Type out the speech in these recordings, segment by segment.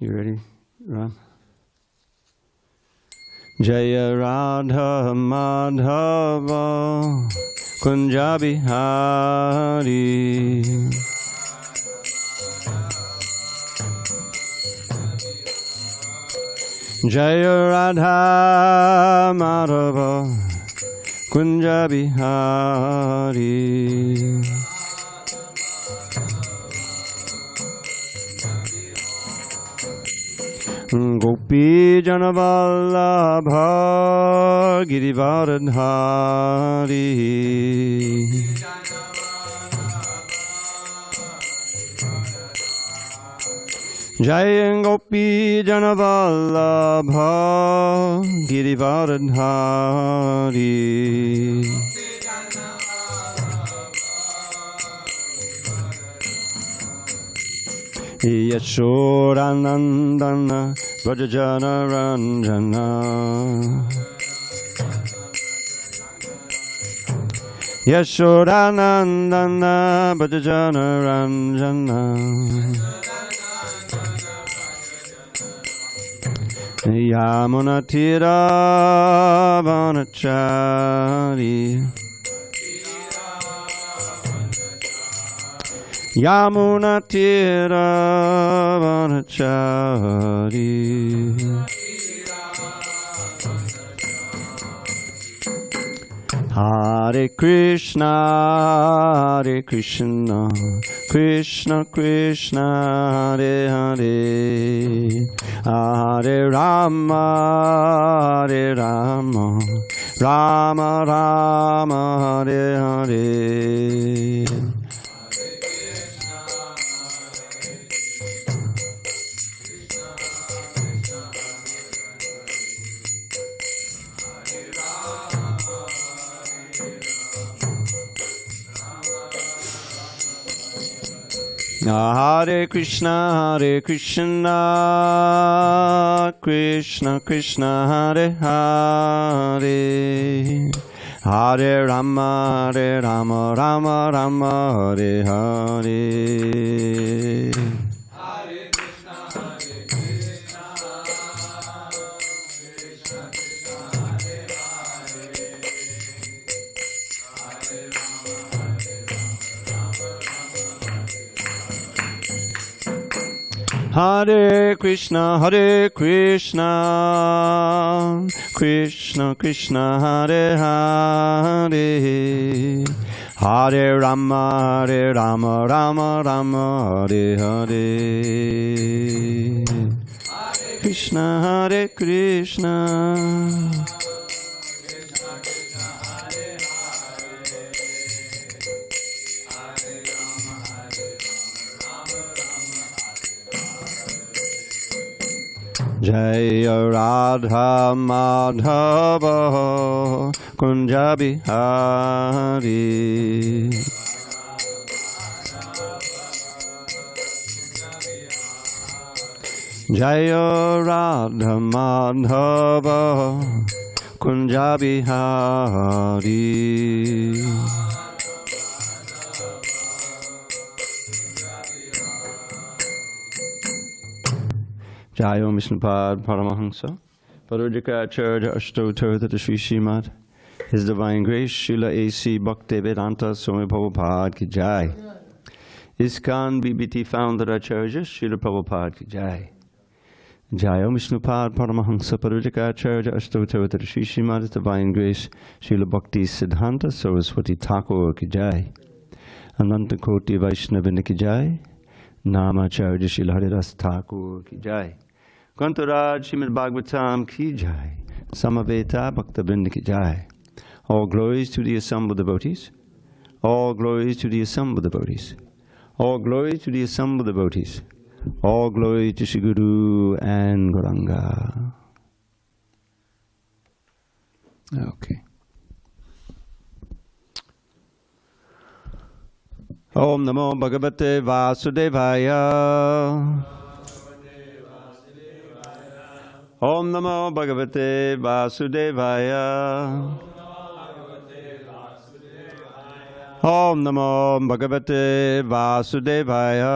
You ready, Ram? Jaya Radha Madhava Kunja Bihari Jaya Radha Madhava Kunja Bihari Gopi Janavallabha Girivardhari Jai Gopi Janavallabha Girivardhari Yashodanandana Vrajajana Ranjana Yashodanandana Vrajajana Ranjana Yamunatira Vanachari Yamunatira Vanachari Hare Krishna, Hare Krishna, Krishna Krishna, Hare Hare, Hare Rama, Hare Rama, Rama Rama, Hare Hare. Hare Krishna, Hare Krishna, Krishna Krishna, Hare Hare, Hare Rama, Hare Rama, Rama Rama, Hare Hare. Hare Krishna, Hare Krishna, Krishna Krishna, Hare Hare, Hare Rama, Hare Rama, Rama Hare Krishna, Hare Krishna, Krishna Krishna, Hare Hare, Hare Rama, Hare Rama, Rama Rama, Hare Hare, Hare Krishna, Hare Krishna. Jaya Radha Madhava Kunja Bihari Jaya Radha Madhava Kunja Bihari Jai Om Vishnupad Paramahansa Parujaka Acharya Ashtotartha Sri Srimad His Divine Grace Srila A.C. Bhakti Vedanta Swami Prabhupada Ki Jai. ISKCON BBT Founder Acharya Srila Prabhupada Ki Jai. Jai Om Vishnupad Paramahansa Parujaka Acharya Ashtotartha Sri Srimad His Divine Grace Srila Bhakti Siddhanta Saraswati Thakur Ki Jai. Ananta Koti Vaishnavina Ki Jai. Namacharya Srila Haridas Thakur Ki Jai. Grantaraj Srimad Bhagavatam Ki Jai. Samaveta Bhaktabinda Ki Jai. All glories to the assembled devotees. All glories to the assembled devotees. All glories to the assembled devotees. All glory to Shri Guru and Gauranga. Okay. Om Namo Bhagavate Vasudevaya. Om Namo Bhagavate Vasudevaya. Om Namo Bhagavate Vasudevaya.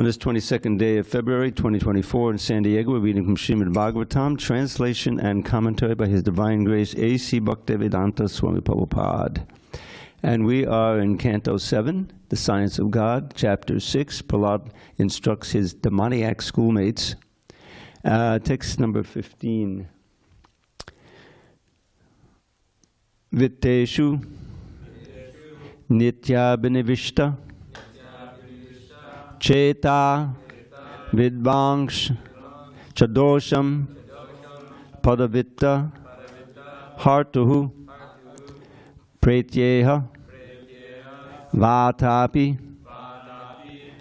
On this 22nd day of February 2024 in San Diego, we're reading from Srimad Bhagavatam, translation and commentary by His Divine Grace A.C. Bhaktivedanta Swami Prabhupada. And we are in Canto 7, The Science of God, Chapter 6. Prahlad instructs his demoniac schoolmates. Text number 15. Vitteshu Nitya Binivishta Cheta Vidvangsh Chadosham Padavitta Hartuhu Pretyeha Vatapi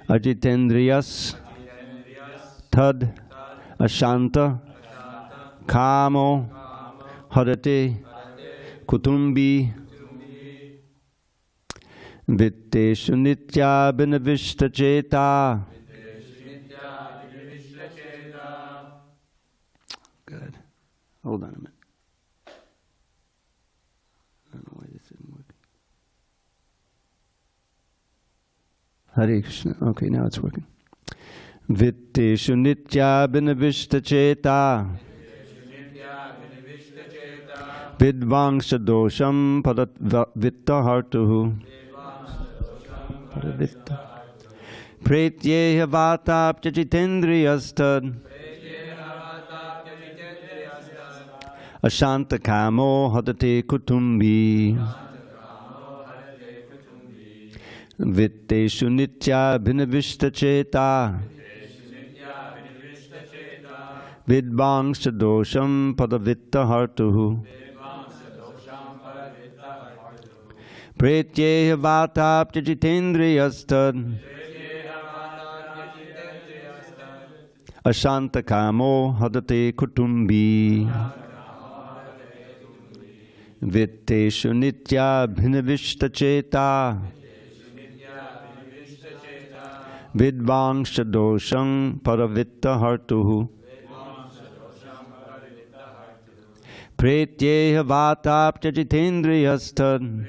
Ajitendriyas Tad Ashanta Kamo Harate Kutumbi Vitteshu Nitya Binavishta Cheta. Good. Hold on a minute. I don't know why this isn't working. Hare Krishna. Okay, now it's working. Vitteshu Nitya Binavishta Cheta. Vidvangsha dosham padavitta hartuhu. Pretyeha vatapya jitendriyastad. Ashanta kamo hadate kutumbi. Vitteshu nitya binavishta cheta. Vidvangsha dosham padavitta hartuhu. Pretyeha vatapya jitendriyastad. Ashanta kamo hadate kutumbi. Vitteshu nitya bhinavishta cheta. Vidvangsha dosham paravitta hartuhu. Pretyeha vatapya jitendriyastad.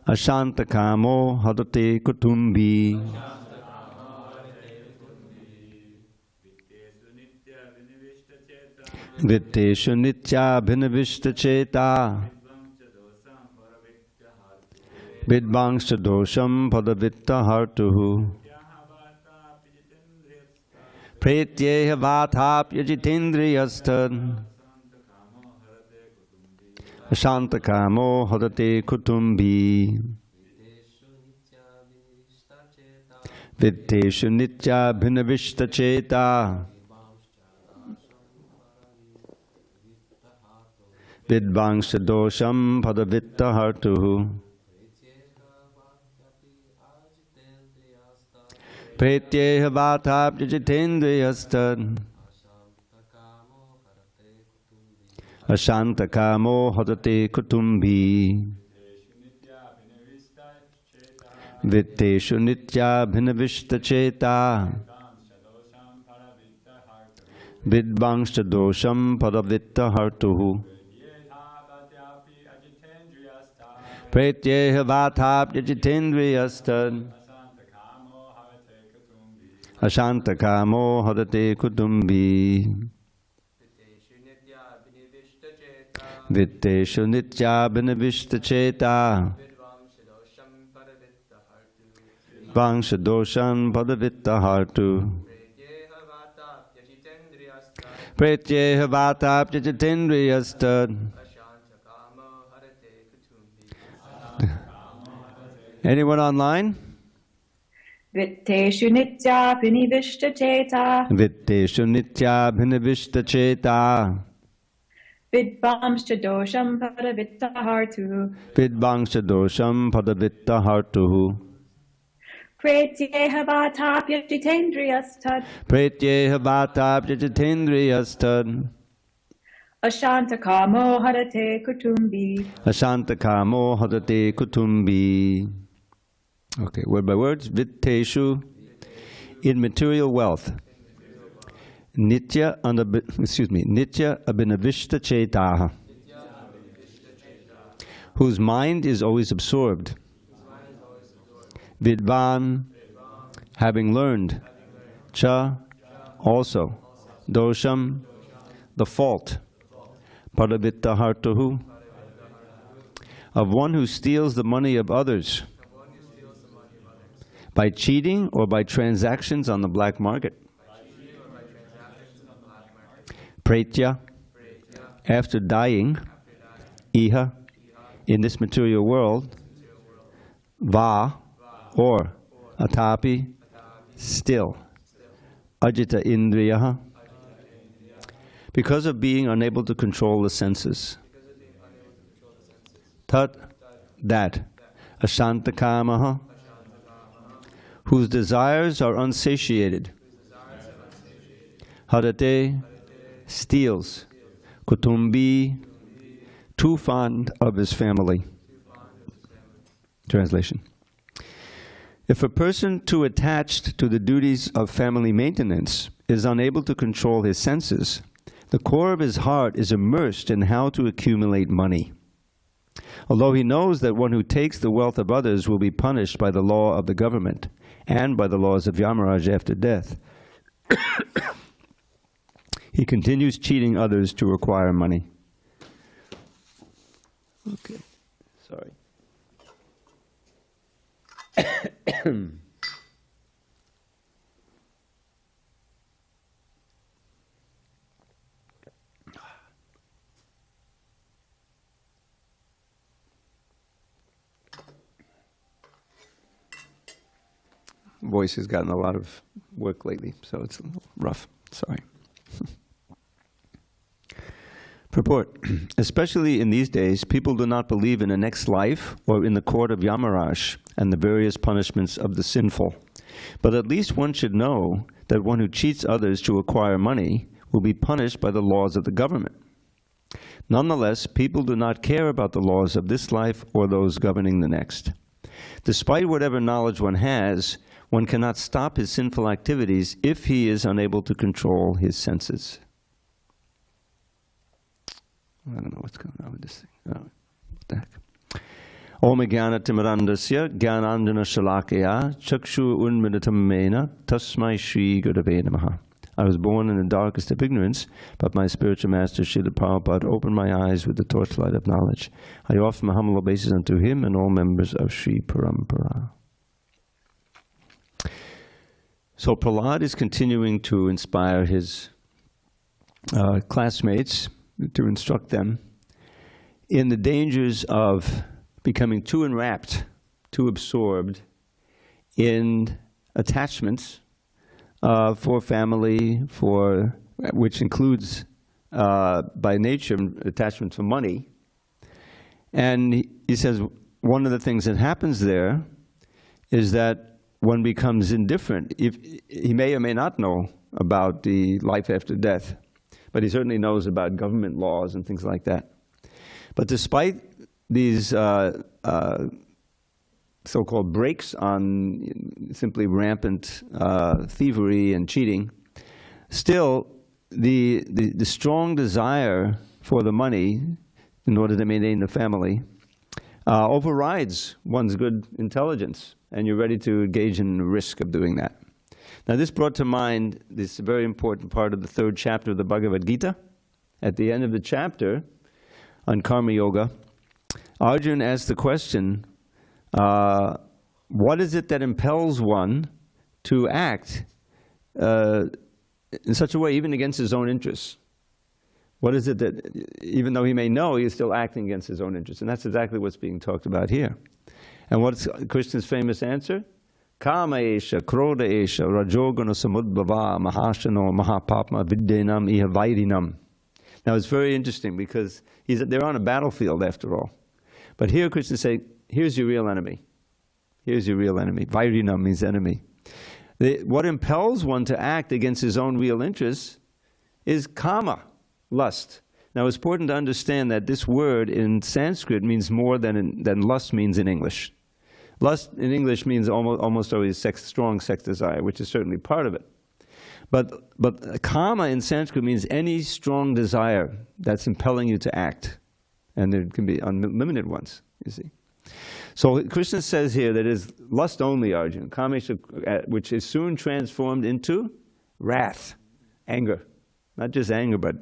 Ashanta kamo hadate kutumbi. Vitteshu nitya bhinavishta cheta. Vidvangsha dosham padavitta hartuhu. Pretyeha vatapya jitendriyastad. Ashanta kamo hadate kutumbi. Vitteshu nitya bhinavishta cheta. Vidvangsha dosham padavitta hartuhu. Pretyeha vatapya jitendriyastad. Ashanta kamo hadate kutumbi. Vitteshu nitya bhinavishta cheta. Vidvangsha dosham padavitta hartuhu. Pretyeha vatapya jitendriyastad. Ashanta kamo hadate kutumbi. Vitteshu nitya binavishta cheta. Vangsha dosham padavitta hartu. Pretyeha vatapya jitendriyastad. Anyone online? Vitteshu nitya binavishta cheta. Vitteshu nitya binavishta cheta. Vidvangsha dosham padavitta hartuhu. Vidvangsha dosham padavitta hartuhu. Pretyeha vatapya jitendriyastad. Pretyeha vatapya jitendriyastad. Ashanta kamo hadate kutumbi. Ashanta kamo hadate kutumbi. Okay, word by words. Vitteshu, in material wealth. Nitya abhinavishta chetaha, whose mind is always absorbed. Vidvan, having learned. Cha, also. Dosham, the fault. Paravittahartuhu, of one who steals the money of others by cheating or by transactions on the black market. Pretya, after dying, iha, in this material world, va, or atapi, still, ajita indriyaha, because of being unable to control the senses. Tat, that, ashantakamaha, whose desires are unsatiated. Harate, steals. Kutumbi, too fond of his family. Translation. If a person too attached to the duties of family maintenance is unable to control his senses, the core of his heart is immersed in how to accumulate money. Although he knows that one who takes the wealth of others will be punished by the law of the government and by the laws of Yamarāja after death, he continues cheating others to acquire money. Okay, sorry. Voice has gotten a lot of work lately, so it's a little rough. Sorry. Purport. Especially in these days, people do not believe in a next life or in the court of Yamarāja and the various punishments of the sinful. But at least one should know that one who cheats others to acquire money will be punished by the laws of the government. Nonetheless, people do not care about the laws of this life or those governing the next. Despite whatever knowledge one has, one cannot stop his sinful activities if he is unable to control his senses. I don't know what's going on with this thing. Oh, what the heck? Om Jnana Timirandasya Jnanandjana Shalakaya Chakshu Unmilitam Mena Tasmai Shri Gurave Namaha. I was born in the darkest of ignorance, but my spiritual master Srila Prabhupada opened my eyes with the torchlight of knowledge. I offer my humble obeisance unto him and all members of Sri Parampara. So Prahlad is continuing to inspire his classmates, to instruct them in the dangers of becoming too enwrapped, too absorbed in attachments for family, which includes by nature attachment for money. And he says one of the things that happens there is that one becomes indifferent. If he may or may not know about the life after death, but he certainly knows about government laws and things like that. But despite these so-called breaks on simply rampant thievery and cheating, still the strong desire for the money in order to maintain the family overrides one's good intelligence, and you're ready to engage in the risk of doing that. Now this brought to mind this very important part of the 3rd chapter of the Bhagavad Gita. At the end of the chapter on Karma Yoga, Arjuna asked the question, what is it that impels one to act in such a way, even against his own interests? What is it that, even though he may know, he is still acting against his own interests? And that's exactly what's being talked about here. And what's Krishna's famous answer? Kama esha, krodha esha, rajogana samudbhava, mahashano, mahapapma, vidyanam, iha vairinam. Now it's very interesting because they're on a battlefield after all. But here Krishna says, here's your real enemy. Here's your real enemy. Vairinam means enemy. What impels one to act against his own real interests is kama, lust. Now it's important to understand that this word in Sanskrit means more than lust means in English. Lust in English means almost always strong sex desire, which is certainly part of it. But kama in Sanskrit means any strong desire that's impelling you to act. And there can be unlimited ones, you see. So Krishna says here that it is lust only, Arjuna, kamesha, which is soon transformed into wrath, anger. Not just anger, but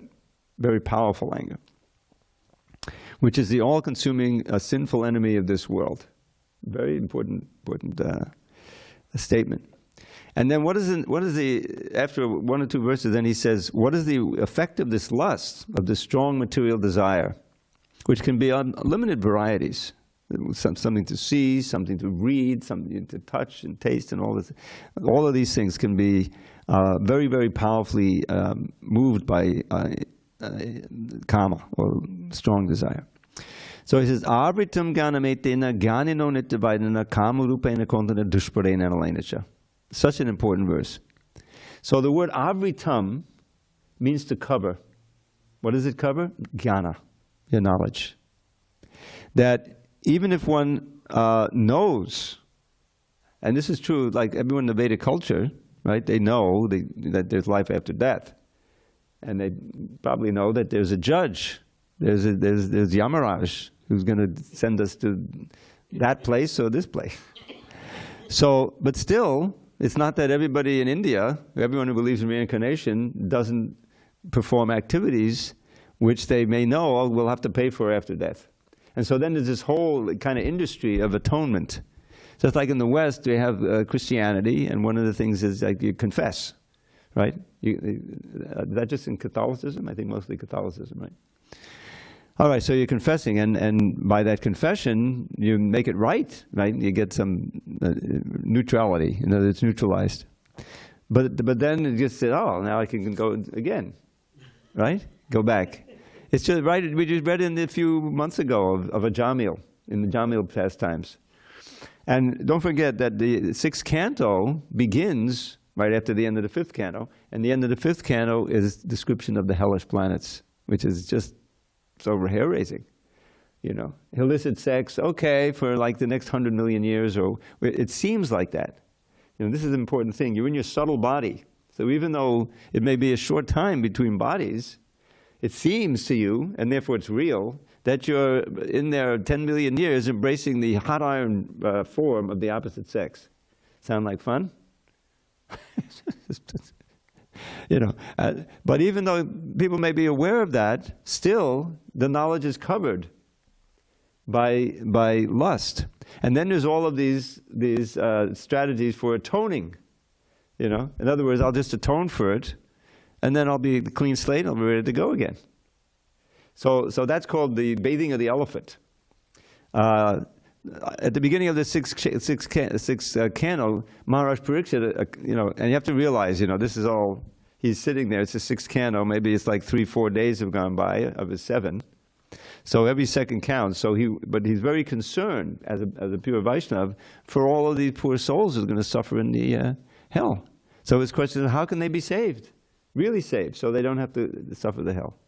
very powerful anger, which is the all-consuming sinful enemy of this world. Very important statement. And then what is the, after one or two verses, then he says, what is the effect of this lust, of this strong material desire, which can be on limited varieties. Something to see, something to read, something to touch and taste, and all this. All of these things can be very, very powerfully moved by kama, or strong desire. So he says, Avritam ganametena ganino nityavaidana kamarupena kontana dushparena nalainacha. Such an important verse. So the word avritam means to cover. What does it cover? Jnana, your knowledge. That even if one knows, and this is true, like everyone in the Vedic culture, right? They know that there's life after death, and they probably know that there's a judge. There's Yamarāja who's going to send us to that place or this place. So, but still, it's not that everybody in India, everyone who believes in reincarnation, doesn't perform activities which they may know will have to pay for after death. And so then there's this whole kind of industry of atonement. So it's like in the West, we have Christianity, and one of the things is like you confess, right? That's just in Catholicism? I think mostly Catholicism, right? All right, so you're confessing, and by that confession, you make it right? You get some neutrality, you know, it's neutralized. But then it just said, oh, now I can go again, right? Go back. It's just right. We just read in a few months ago of a Jamil, in the Jamil pastimes. And don't forget that the 6th canto begins right after the end of the 5th canto, and the end of the 5th canto is description of the hellish planets, which is just so hair-raising. You know, illicit sex, okay, for like the next 100 million years, or it seems like that. You know, this is an important thing. You're in your subtle body, so even though it may be a short time between bodies, it seems to you, and therefore it's real, that you're in there 10 million years embracing the hot iron form of the opposite sex. Sound like fun? You know, but even though people may be aware of that, still the knowledge is covered by lust. And then there's all of these strategies for atoning. You know, in other words, I'll just atone for it, and then I'll be a clean slate, and I'll be ready to go again. So that's called the bathing of the elephant. At the beginning of the sixth canto, Maharaj Parikshit, you know, and you have to realize, you know, this is all, he's sitting there, it's the 6th canto, maybe it's like 3-4 days have gone by of his 7. So every second counts. So but he's very concerned as a pure Vaishnava for all of these poor souls who are going to suffer in the hell. So his question is, how can they be saved? Really saved, so they don't have to suffer the hell.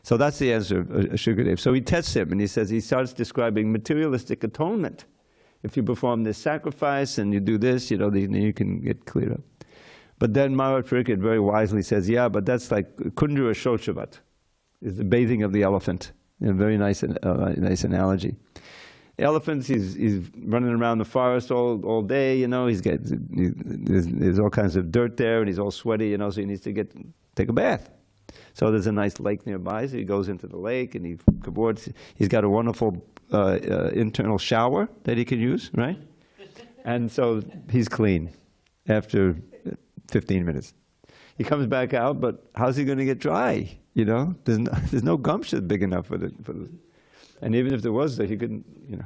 So that's the answer of Shukadev. So he tests him, and he says, he starts describing materialistic atonement. If you perform this sacrifice and you do this, you know, then you can get cleared up. But then Maharaj Parikshit very wisely says, yeah, but that's like Kundra Shochavat, is the bathing of the elephant. A very nice analogy. Elephants, he's running around the forest all day, you know, there's all kinds of dirt there, and he's all sweaty, you know, so he needs to take a bath. So there's a nice lake nearby, so he goes into the lake, and he's got a wonderful internal shower that he can use, right? And so he's clean after 15 minutes. He comes back out, but how's he going to get dry, you know? There's no gumption big enough for the. And even if there was, he couldn't, you know.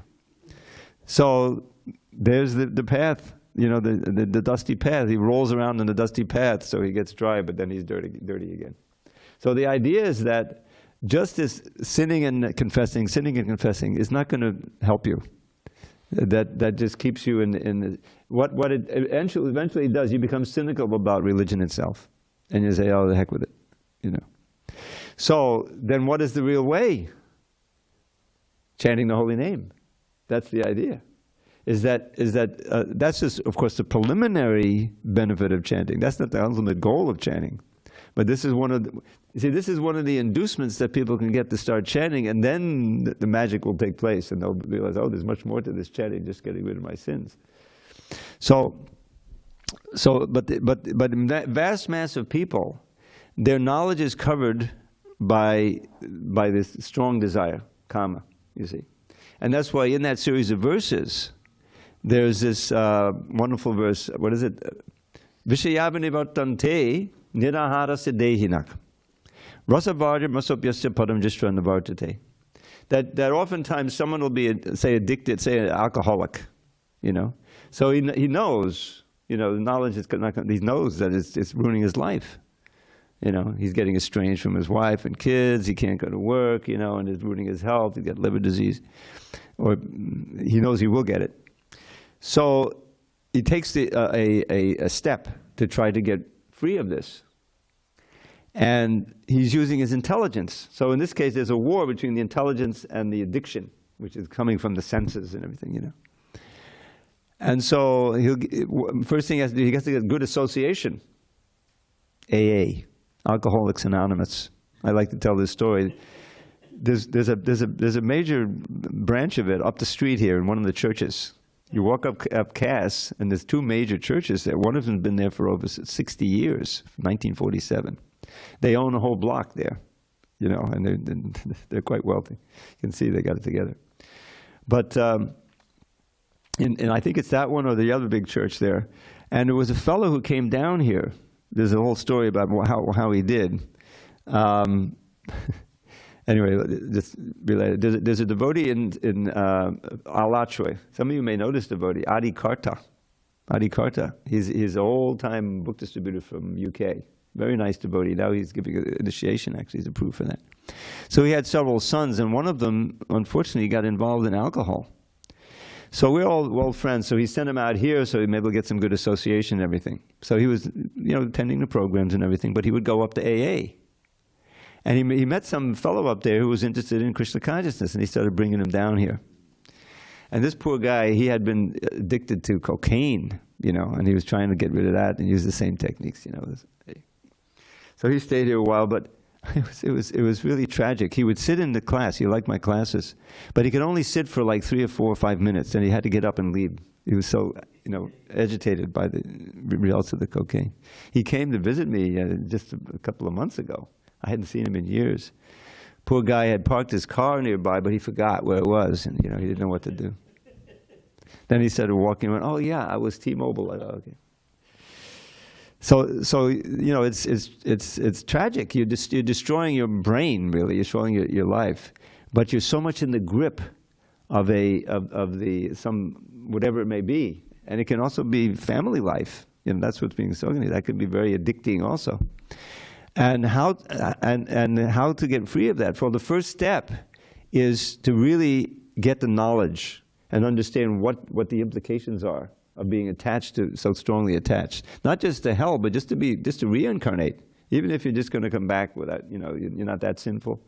So there's the path, you know, the dusty path. He rolls around in the dusty path, so he gets dry, but then he's dirty again. So the idea is that just as sinning and confessing is not going to help you. That just keeps you in what it eventually does. You become cynical about religion itself, and you say, "Oh, the heck with it," you know. So then, what is the real way? Chanting the holy name. That's the idea. That's just, of course, the preliminary benefit of chanting. That's not the ultimate goal of chanting. But this is one of the, you see, this is one of the inducements that people can get to start chanting, and then the magic will take place, and they'll realize, oh, there's much more to this chanting, just getting rid of my sins. But in that vast mass of people, their knowledge is covered by this strong desire, kama, you see. And that's why in that series of verses, there's this wonderful verse, what is it? Vishayavanivartante nirahara dehinak. Rasavarja masopyasya padam jishra. That oftentimes someone will be, say, addicted, say, an alcoholic, you know. So he knows, you know, the knowledge is not going. He knows that it's ruining his life. You know, he's getting estranged from his wife and kids. He can't go to work, you know, and it's ruining his health. He's got liver disease, or he knows he will get it. So he takes a step to try to get free of this. And he's using his intelligence. So in this case, there's a war between the intelligence and the addiction, which is coming from the senses and everything, you know. And so first thing he has to do, he has to get good association. AA, Alcoholics Anonymous. I like to tell this story. There's a major branch of it up the street here in one of the churches. You walk up Cass, and there's two major churches there. One of them's been there for over 60 years, 1947. They own a whole block there, you know, and they're quite wealthy. You can see they got it together. But and I think it's that one or the other big church there. And there was a fellow who came down here. There's a whole story about how he did. Anyway, just related. There's a devotee in Alachwe. Some of you may know this devotee, Adi Karta. Adi Karta. He's an old-time book distributor from UK. Very nice devotee. Now he's giving an initiation, actually. He's approved for that. So he had several sons, and one of them, unfortunately, got involved in alcohol. So we're all friends. So he sent him out here so he maybe will get some good association and everything. So he was, you know, attending the programs and everything, but he would go up to AA. And he met some fellow up there who was interested in Krishna consciousness, and he started bringing him down here. And this poor guy, he had been addicted to cocaine, you know, and he was trying to get rid of that and use the same techniques, you know. So he stayed here a while, but it was really tragic. He would sit in the class. He liked my classes, but he could only sit for like 3 or 4 or 5 minutes, and he had to get up and leave. He was so, you know, agitated by the results of the cocaine. He came to visit me just a couple of months ago. I hadn't seen him in years. Poor guy had parked his car nearby, but he forgot where it was, and you know, he didn't know what to do. Then he started walking and went, "Oh yeah, I was T-Mobile." Oh, okay. So you know, it's tragic. You're destroying your brain, really. You're destroying your life, but you're so much in the grip of some whatever it may be, and it can also be family life. You know, that's what's being spoken. That could be very addicting also. And how to get free of that? Well, the first step is to really get the knowledge and understand what the implications are of being attached to, so strongly attached. Not just to hell, but just to reincarnate. Even if you're just going to come back without, you know, you're not that sinful.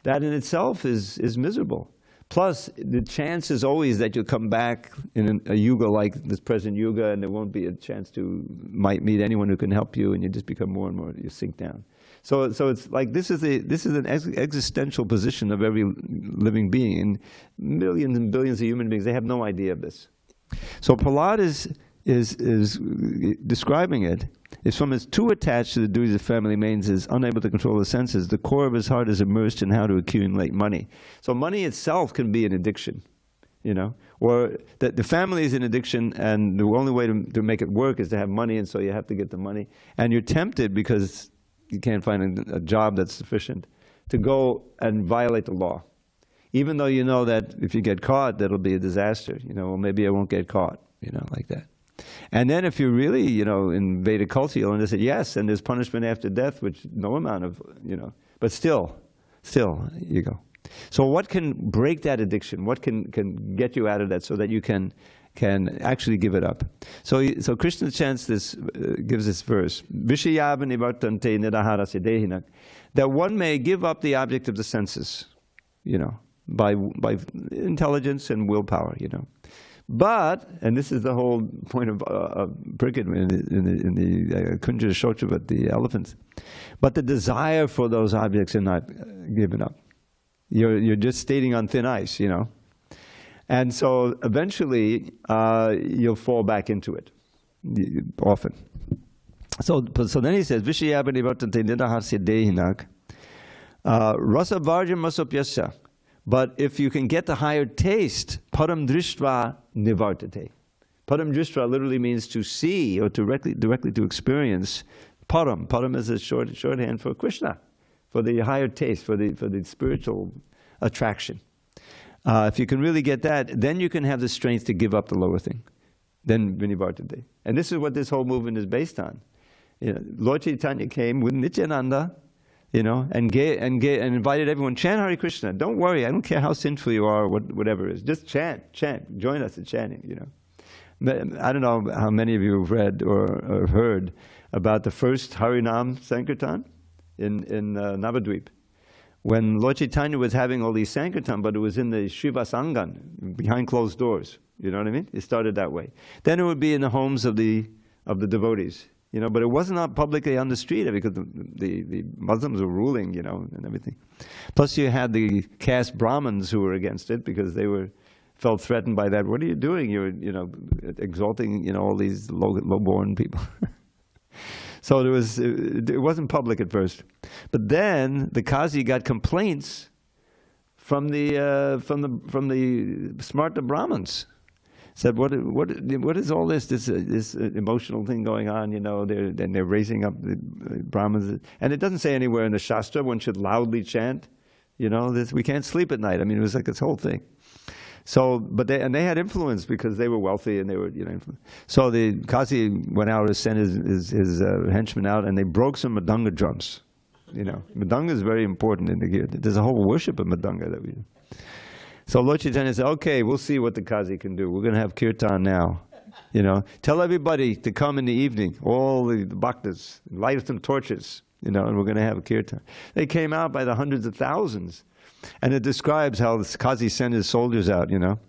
That in itself is miserable. Plus, the chance is always that you'll come back in a yuga like this present yuga, and there won't be a chance to might meet anyone who can help you, and you just become more and more, you sink down. So it's like this is an existential position of every living being, and millions and billions of human beings, they have no idea of this. So Prahlad is describing it. It's from his too attached to the duties of family means is unable to control the senses. The core of his heart is immersed in how to accumulate money. So money itself can be an addiction, you know, or the family is an addiction, and the only way to make it work is to have money, and so you have to get the money. And you're tempted because you can't find a job that's sufficient to go and violate the law. Even though you know that if you get caught, that'll be a disaster. You know, well, maybe I won't get caught, you know, like that. And then if you really, you know, in Vedic culture, you'll understand, yes, and there's punishment after death, which no amount of, you know, but still, you go. So what can break that addiction? What can get you out of that so that you can actually give it up? So Krishna chants this, gives this verse, Vishayava nivartante nidahara siddhehinak, that one may give up the object of the senses, you know, by intelligence and willpower, you know. But, and this is the whole point of Brigham in the Kunja Shochavat, the elephants, but the desire for those objects are not given up. You're just skating on thin ice, you know. And so eventually you'll fall back into it, often. So then he says, Vishayabhani vartate nidahasya dehinak rasa varjam masopyasya. But if you can get the higher taste, param drishtva nivartate. Param drishtva literally means to see or directly to experience. Param is a shorthand for Krishna, for the higher taste, for the spiritual attraction. If you can really get that, then you can have the strength to give up the lower thing. Then vinivartate. And this is what this whole movement is based on. You know, Lord Chaitanya came with Nityananda, you know, and invited everyone, chant Hare Krishna. Don't worry, I don't care how sinful you are or whatever it is. Just chant. Join us in chanting, you know. I don't know how many of you have read or heard about the first Harinam Sankirtan in Navadvip. When Lord Chaitanya was having all these Sankirtan, but it was in the Shivasangan, behind closed doors. You know what I mean? It started that way. Then it would be in the homes of the devotees. You know, but it wasn't out publicly on the street because the Muslims were ruling, you know, and everything. Plus you had the caste Brahmins who were against it because they felt threatened by that. What are you doing? You're, you know, exalting, you know, all these low-born people. So it wasn't public at first. But then the Qazi got complaints from the Smarta Brahmins. Said, what is all this emotional thing going on? You know, they're raising up the Brahmins, and it doesn't say anywhere in the Shastra one should loudly chant. You know, we can't sleep at night. I mean, it was like this whole thing. So, but they had influence because they were wealthy and they were, you know. So the Qazi went out and sent his henchmen out, and they broke some Madanga drums. You know, Madanga is very important in the Kirtan. There's a whole worship of Madanga that we do. So Lord Chaitanya said, okay, we'll see what the Qazi can do. We're going to have kirtan now. You know, tell everybody to come in the evening, all the bhaktas, light some torches, you know, and we're going to have a kirtan. They came out by the hundreds of thousands. And it describes how the Qazi sent his soldiers out, you know.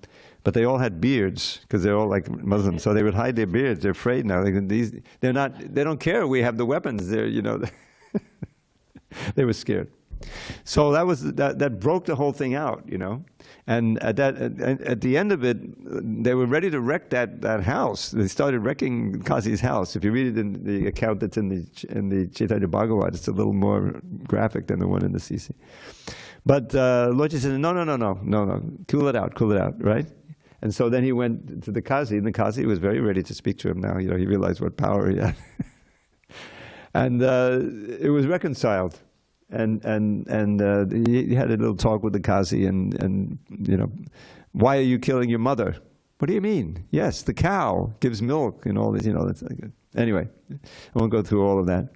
But they all had beards, because they're all like Muslims. So they would hide their beards. They're afraid now. They don't care. We have the weapons. They're, you know, they were scared. So that broke the whole thing out, you know. And at the end of it, they were ready to wreck that house. They started wrecking Qazi's house. If you read it in the account that's in the Chaitanya Bhagavatam, it's a little more graphic than the one in the CC. But Lord said, no, cool it out, right? And so then he went to the Qazi, and the Qazi was very ready to speak to him now. You know, he realized what power he had. And it was reconciled. And he had a little talk with the Qazi, and you know, why are you killing your mother? What do you mean? Yes, the cow gives milk and all this, you know. That's like anyway, I won't go through all of that.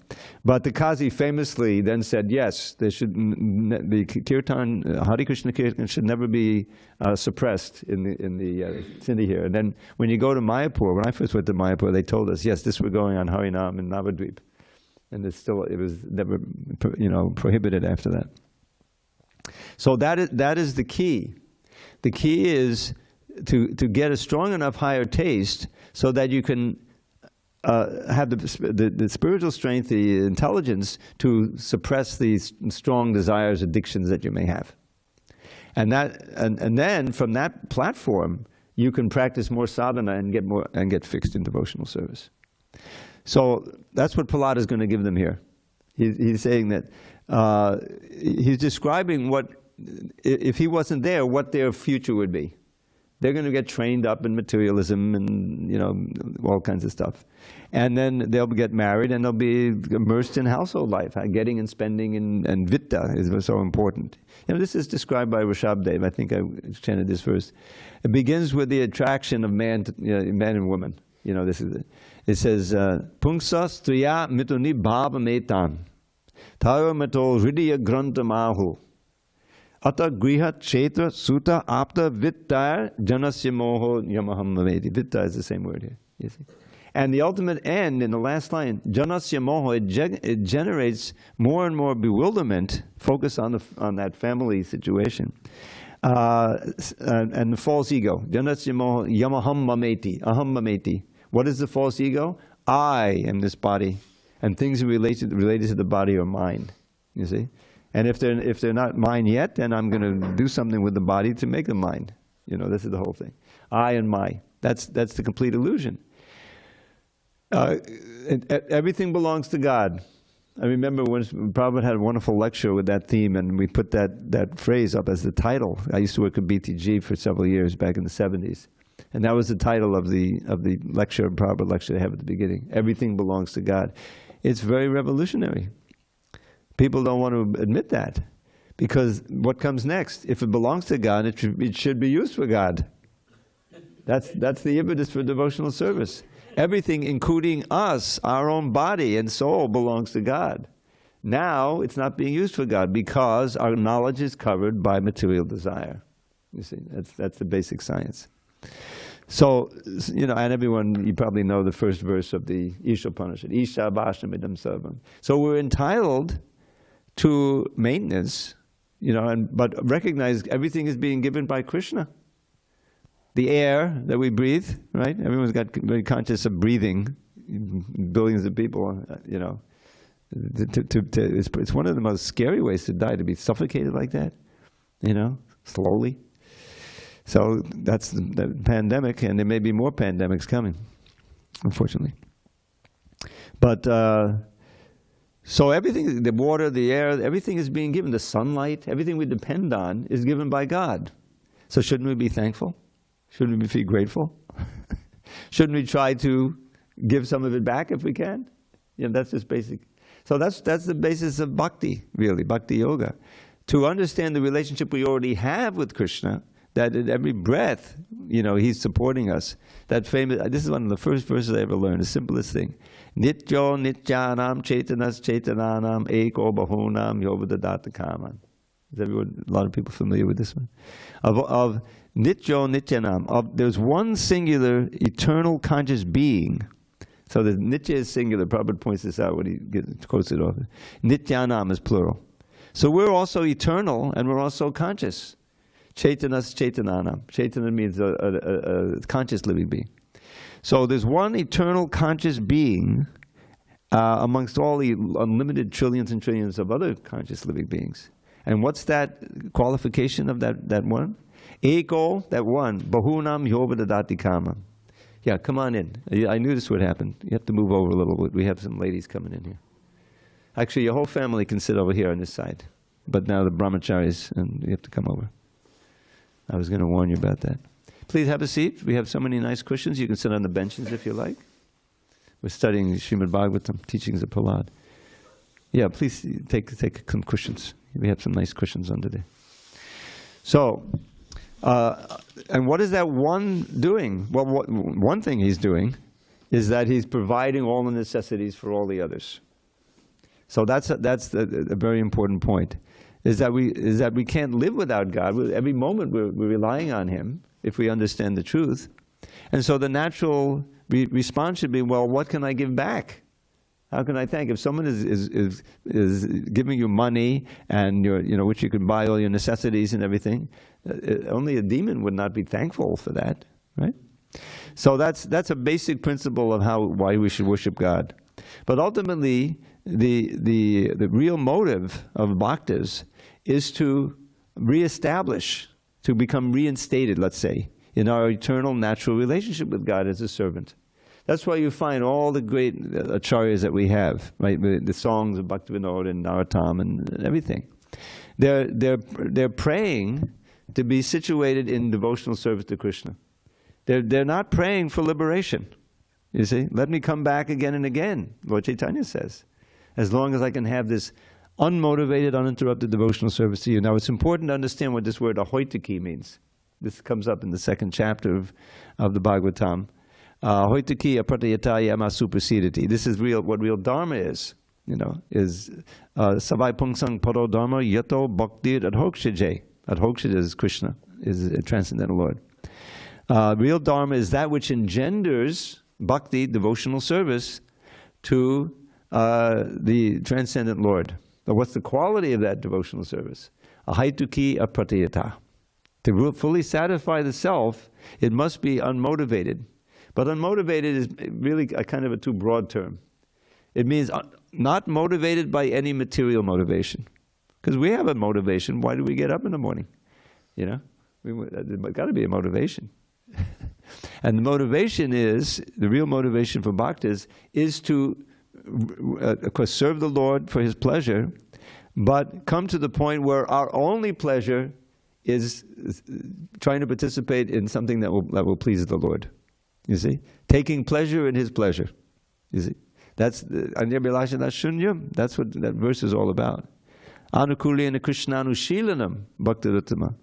But the Qazi famously then said, yes, there should the kirtan, Hare Krishna kirtan should never be suppressed in the Sindhi here. And then when you go to Mayapur, when I first went to Mayapur, they told us, yes, this was going on Harinam in Navadvip. And it was never, you know, prohibited after that. So that is the key. The key is to get a strong enough higher taste so that you can have the spiritual strength, the intelligence to suppress these strong desires, addictions that you may have. And then from that platform, you can practice more sadhana and get fixed in devotional service. So that's what Prahlada is going to give them here. He's saying that he's describing what, if he wasn't there, what their future would be. They're going to get trained up in materialism and, you know, all kinds of stuff. And then they'll get married and they'll be immersed in household life. Getting and spending and vitta is so important. You know, this is described by Rishabdev. I think I chanted this first. It begins with the attraction of man and woman. You know, this is it. It says, Pungsa striya mituni bhava metan, tara mato hridiya grantam ahu, ata griha kshetra suta apta vittar janasya moho yamaham mavedi. Vitta is the same word here, you see. And the ultimate end, in the last line, janasya moho, it generates more and more bewilderment, focus on that family situation. And the false ego. Yamaham mameti, aham mameti. What is the false ego? I am this body, and things related to the body are mine. You see, and if they're not mine yet, then I'm going to do something with the body to make them mine. You know, this is the whole thing. I and my. That's the complete illusion. Everything belongs to God. I remember when Prabhupada had a wonderful lecture with that theme, and we put that phrase up as the title. I used to work at BTG for several years back in the 70s. And that was the title of the lecture, Prabhupada lecture they have at the beginning. Everything belongs to God. It's very revolutionary. People don't want to admit that. Because what comes next? If it belongs to God, it should be used for God. That's the impetus for devotional service. Everything, including us, our own body and soul, belongs to God. Now, it's not being used for God because our knowledge is covered by material desire. You see, that's the basic science. So, you know, and everyone, you probably know the first verse of the Isha Upanishad, Isha Bhashamidam Sarvam. So we're entitled to maintenance, you know, but recognize everything is being given by Krishna. The air that we breathe, right? Everyone's got very conscious of breathing. Billions of people, you know. It's one of the most scary ways to die, to be suffocated like that, you know, slowly. So that's the pandemic, and there may be more pandemics coming, unfortunately. But so everything, the water, the air, everything is being given. The sunlight, everything we depend on is given by God. So shouldn't we be thankful? Shouldn't we be grateful? Shouldn't we try to give some of it back if we can? You know, that's just basic. So that's the basis of bhakti, really, bhakti yoga. To understand the relationship we already have with Krishna, that at every breath, you know, He's supporting us. That famous, this is one of the first verses I ever learned, the simplest thing. Nityo nityanam chaitanas chaitananam eko bahunam yovadadata kaman. Is everyone, a lot of people familiar with this one? Of Nityo Nityanam, there's one singular eternal conscious being. So the Nitya is singular. Prabhupada points this out when he quotes it often. Nityanam is plural. So we're also eternal and we're also conscious. Chaitanas Chaitananam. Chaitana means a conscious living being. So there's one eternal conscious being amongst all the unlimited trillions and trillions of other conscious living beings. And what's that qualification of that one? Eko, that one, bahunam yovadadati kama. Yeah, come on in. I knew this would happen. You have to move over a little bit. We have some ladies coming in here. Actually, your whole family can sit over here on this side. But now the brahmacharis, and you have to come over. I was going to warn you about that. Please have a seat. We have so many nice cushions. You can sit on the benches if you like. We're studying Srimad Bhagavatam, teachings of Prahlad. Yeah, please take some cushions. We have some nice cushions under there. So, and what is that one doing? Well, one thing he's doing is that he's providing all the necessities for all the others. So that's a very important point. Is that we can't live without God. Every moment we're relying on Him if we understand the truth. And so the natural response should be, well, what can I give back? How can I thank? If someone is giving you money and which you can buy all your necessities and everything, only a demon would not be thankful for that, right? So that's a basic principle of why we should worship God. But ultimately, the real motive of bhaktas is to reestablish, to become reinstated, let's say, in our eternal natural relationship with God as a servant. That's why you find all the great acharyas that we have, right? The songs of Bhaktivinoda and Narottam and everything. They're praying to be situated in devotional service to Krishna. They're not praying for liberation. You see, let me come back again and again, Lord Chaitanya says, as long as I can have this unmotivated, uninterrupted devotional service to you. Now, it's important to understand what this word ahoitaki means. This comes up in the second chapter of the Bhagavatam. Hoitaki apratayata yama supersediti. This is what real dharma is, is savai pungsang paro dharma yato bhaktir adhokshije. Adhokshije is Krishna, is a transcendental Lord. Real dharma is that which engenders bhakti, devotional service, to the transcendent Lord. But what's the quality of that devotional service? Ahaituki apratayata. To fully satisfy the self, it must be unmotivated. But unmotivated is really a kind of a too broad term. It means not motivated by any material motivation. Because we have a motivation. Why do we get up in the morning? You know, there's got to be a motivation. And the motivation is, the real motivation for bhaktas is to, of course, serve the Lord for His pleasure, but come to the point where our only pleasure is trying to participate in something that will please the Lord. You see? Taking pleasure in His pleasure. You see? That's Anyabhilasha Shunyam. That's what that verse is all about. Anukulyana Krishnanushilanam Bhaktiruttama.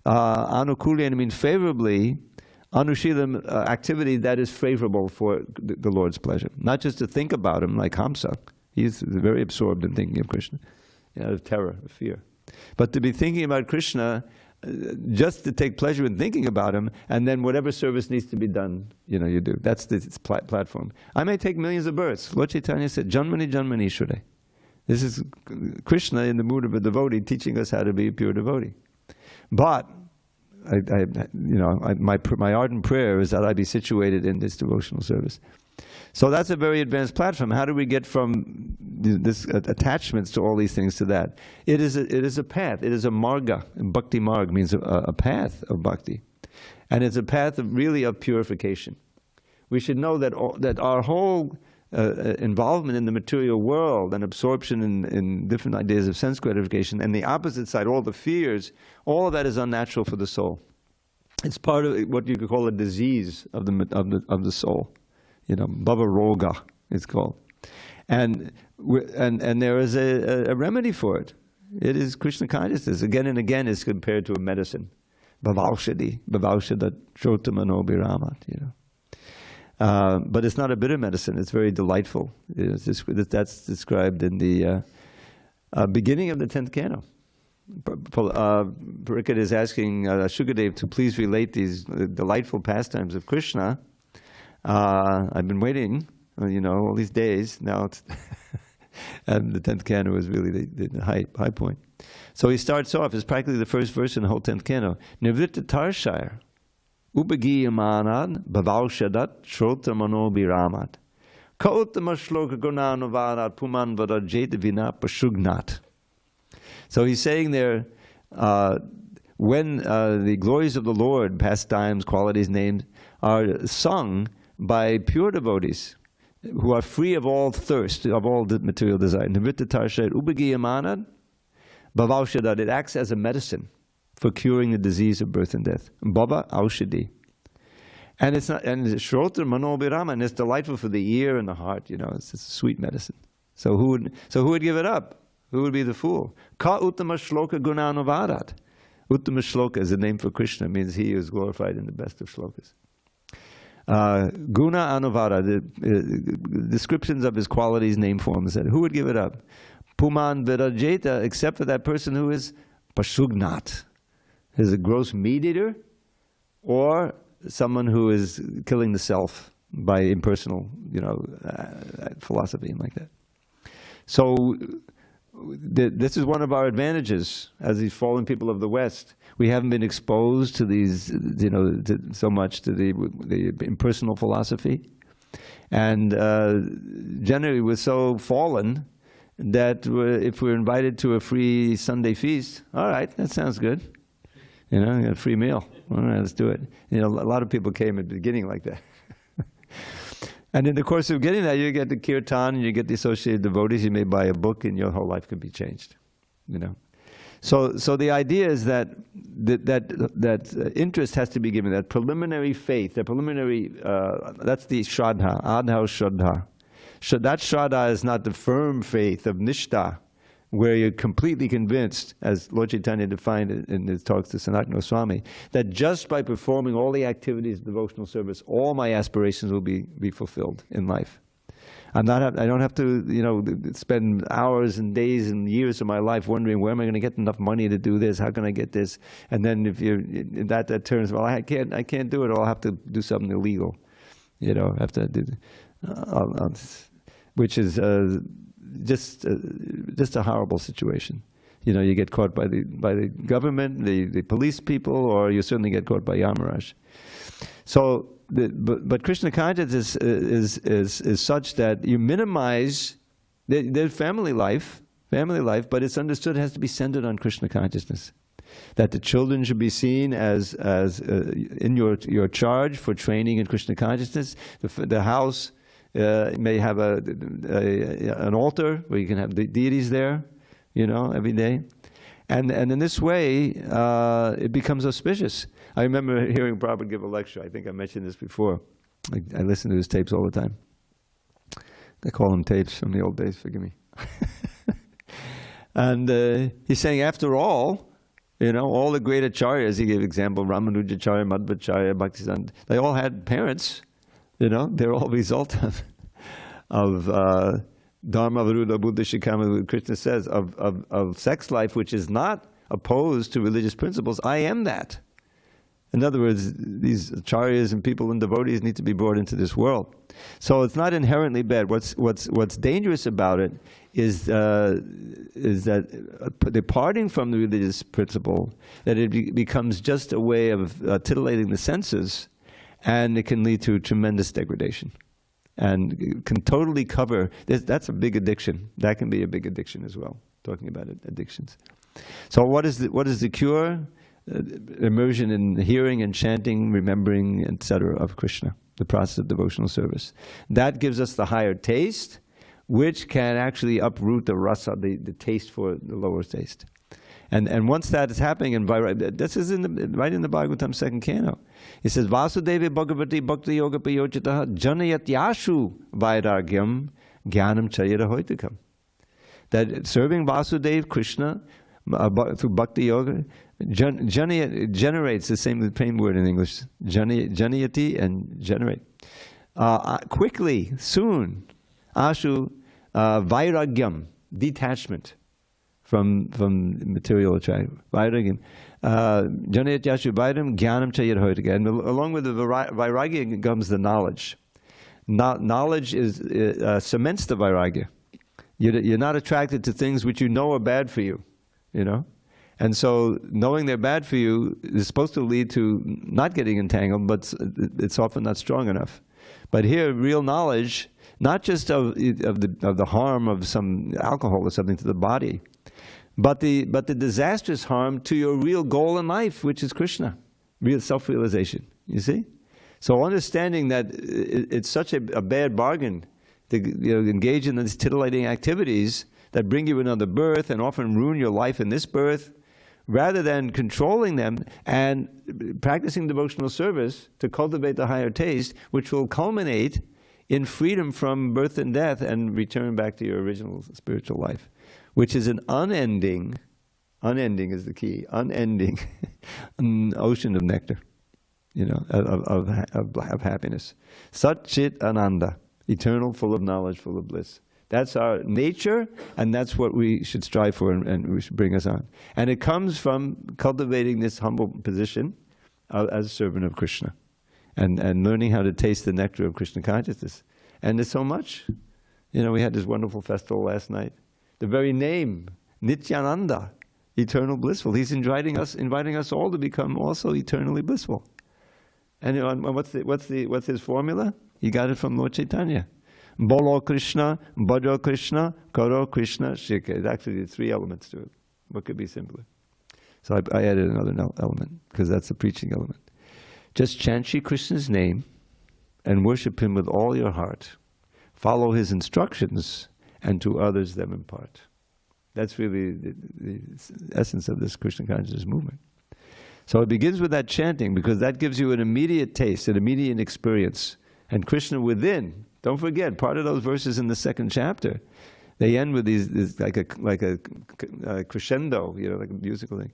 Anukulyana means favorably. Anushilam, activity that is favorable for the Lord's pleasure. Not just to think about Him like Hamsa. He's very absorbed in thinking of Krishna. Out of terror, of fear. But to be thinking about Krishna, just to take pleasure in thinking about Him, and then whatever service needs to be done, you do. That's the platform. I may take millions of births. Lord Chaitanya said, Janmani Janmani Shure. This is Krishna in the mood of a devotee teaching us how to be a pure devotee. But my ardent prayer is that I be situated in this devotional service. So that's a very advanced platform. How do we get from this attachments to all these things to that? It is a path. It is a marga. Bhakti marg means a path of bhakti, and it's a path of purification. We should know that our whole involvement in the material world and absorption in different ideas of sense gratification, and the opposite side, all the fears, all of that is unnatural for the soul. It's part of what you could call a disease of the soul. Bhava Roga it's called, and there is a remedy for it. It is Krishna consciousness. Again and again, is compared to a medicine. Bhavaushadi, Bhavaushada Shotamano Biramat. But it's not a bitter medicine. It's very delightful. That's described in the beginning of the 10th canto. Pariksit is asking Shukadev to please relate these delightful pastimes of Krishna. I've been waiting, all these days. Now it's and the 10th canto was really the high point. So he starts off, it's practically the first verse in the whole 10th canto. Nivritta Tarshire. Upagiyamanad bhavaushyadat shrotamano biramat. Kautama shloka gunanavarat puman vadajeta vina pashugnat. So he's saying there, when the glories of the Lord, pastimes, qualities, names, are sung by pure devotees who are free of all thirst, of all material desire. Nivritta Tarshayat Upagiyamanad bhavaushyadat. It acts as a medicine for curing the disease of birth and death. Bhava Aushadi. And it's not, and it's Shrotra Manobirama, and it's delightful for the ear and the heart, it's a sweet medicine. So who would give it up? Who would be the fool? Ka Uttama Shloka Gunanavadat. Uttama Shloka is the name for Krishna, it means He is glorified in the best of shlokas. Guna Anuvara, the descriptions of His qualities, name forms, who would give it up? Puman Virajeta, except for that person who is Pashugnat. Is a gross meat eater, or someone who is killing the self by impersonal, philosophy and like that. So this is one of our advantages as these fallen people of the West. We haven't been exposed to these, so much to the impersonal philosophy, and generally we're so fallen that if we're invited to a free Sunday feast, all right, that sounds good. A free meal. All right, let's do it. A lot of people came at the beginning like that. And in the course of getting that, you get the kirtan, and you get the associated devotees, you may buy a book, and your whole life can be changed. So the idea is that interest has to be given, that preliminary faith, that preliminary, that's the shraddha, adhau shraddha. That shraddha is not the firm faith of nishtha, where you're completely convinced, as Lord Chaitanya defined it in his talks to Sanatana Goswami, that just by performing all the activities of devotional service, all my aspirations will be fulfilled in life. I don't have to, spend hours and days and years of my life wondering, where am I going to get enough money to do this? How can I get this? And then if that turns, well, I can't do it, or I'll have to do something illegal. Have to do, which is just a horrible situation. You get caught by the government, the police people, or you certainly get caught by Yamarāja. So, but Krishna consciousness is such that you minimize their family life, but it's understood it has to be centered on Krishna consciousness. That the children should be seen as in your charge for training in Krishna consciousness. The house may have an altar where you can have the deities there, every day. And in this way, it becomes auspicious. I remember hearing Prabhupada give a lecture. I think I mentioned this before. I listen to his tapes all the time. They call them tapes from the old days, forgive me. And he's saying, after all, all the great acharyas, he gave example, Ramanujacharya, Madhvacharya, Bhaktisiddhanta, they all had parents, they're all a result of Dharma, Varuda, Buddha, Shikama, Krishna says, of sex life, which is not opposed to religious principles. I am that. In other words, these acharyas and people and devotees need to be brought into this world. So it's not inherently bad. What's dangerous about it is that departing from the religious principle, that it becomes just a way of titillating the senses, and it can lead to tremendous degradation, and can totally cover. That's a big addiction. That can be a big addiction as well. Talking about addictions. So what is the cure? Immersion in hearing and chanting, remembering, etc. of Krishna, the process of devotional service. That gives us the higher taste, which can actually uproot the rasa, the taste for the lower taste. And once that is happening, and this is right in the Bhagavatam second canto. It says, Vasudevi Bhagavati Bhakti Yoga Payochitaha Janayat Yashu Vairagyam Jnanam Chayara Hoitikam. That serving Vasudeva, Krishna, through Bhakti Yoga, generates the same word in English, janayati and generate. Quickly, soon, ashu, vairagyam, detachment from material attraction. Vairagyam. Janayati ashu vairagyam, jnanam chayat hoitika. And along with the vairagya comes the knowledge. Knowledge cements the vairagya. You're not attracted to things which you know are bad for you, And so knowing they're bad for you is supposed to lead to not getting entangled, but it's often not strong enough. But here, real knowledge, not just of the harm of some alcohol or something to the body, but the disastrous harm to your real goal in life, which is Krishna, real self-realization. You see? So understanding that it's such a bad bargain to engage in these titillating activities that bring you another birth and often ruin your life in this birth, rather than controlling them and practicing devotional service to cultivate the higher taste, which will culminate in freedom from birth and death and return back to your original spiritual life, which is an unending is the key, unending ocean of nectar, of happiness. Sat Chit Ananda, eternal, full of knowledge, full of bliss. That's our nature, and that's what we should strive for, and we should bring us on. And it comes from cultivating this humble position as a servant of Krishna, and learning how to taste the nectar of Krishna consciousness. And there's so much. We had this wonderful festival last night. The very name, Nityananda, eternal blissful. He's inviting us all to become also eternally blissful. And what's his formula? He got it from Lord Chaitanya. Bolo Krishna, Bhajo Krishna, Karo Krishna, Shikha. Actually, there's 3 elements to it. What could be simpler? So I added another element, because that's the preaching element. Just chant Shri Krishna's name and worship him with all your heart. Follow his instructions, and to others them impart. That's really the essence of this Krishna consciousness movement. So it begins with that chanting, because that gives you an immediate taste, an immediate experience. And Krishna within. Don't forget, part of those verses in the second chapter, they end with these like a crescendo, like a musical thing.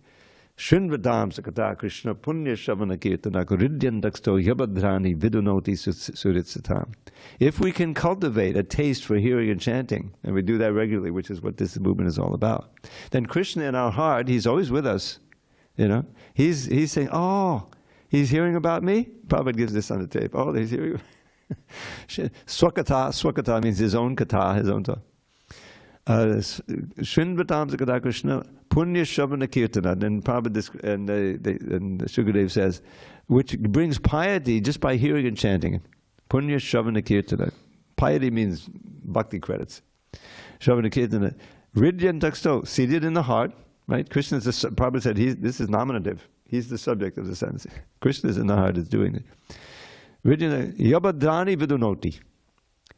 Shrinvadam sakata Krishna punya shavana kirtana kuridyantaksto yabhadrani vidunoti suritsatam. If we can cultivate a taste for hearing and chanting, and we do that regularly, which is what this movement is all about, then Krishna in our heart, he's always with us. He's saying, oh, he's hearing about me? Prabhupada gives this on the tape. Oh, he's hearing. Swakata means his own kata, his own talk. Srinvatam Sakata Krishna Punya Shavana Kirtana. And Prabhupada and Sukadev says, which brings piety just by hearing and chanting it. Punya Shavana Kirtana. Piety means bhakti credits. Shavana Kirtana. Ridyan Taksto, seated in the heart, right? Krishna is Prabhupada said, this is nominative. He's the subject of the sentence. Krishna is in the heart, is doing it. Ridyan Yabadrani Vidunoti.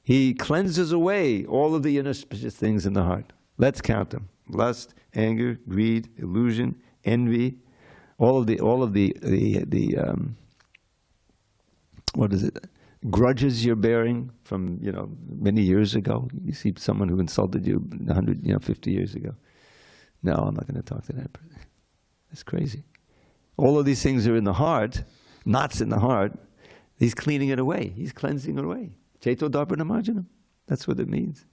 He cleanses away all of the inauspicious things in the heart. Let's count them: lust, anger, greed, illusion, envy, all of the what is it? Grudges you're bearing from many years ago. You see someone who insulted you 50 years ago. No, I'm not going to talk to that person. That's crazy. All of these things are in the heart, knots in the heart. He's cleaning it away. He's cleansing it away. Cheto Dharpana Marjanam. That's what it means.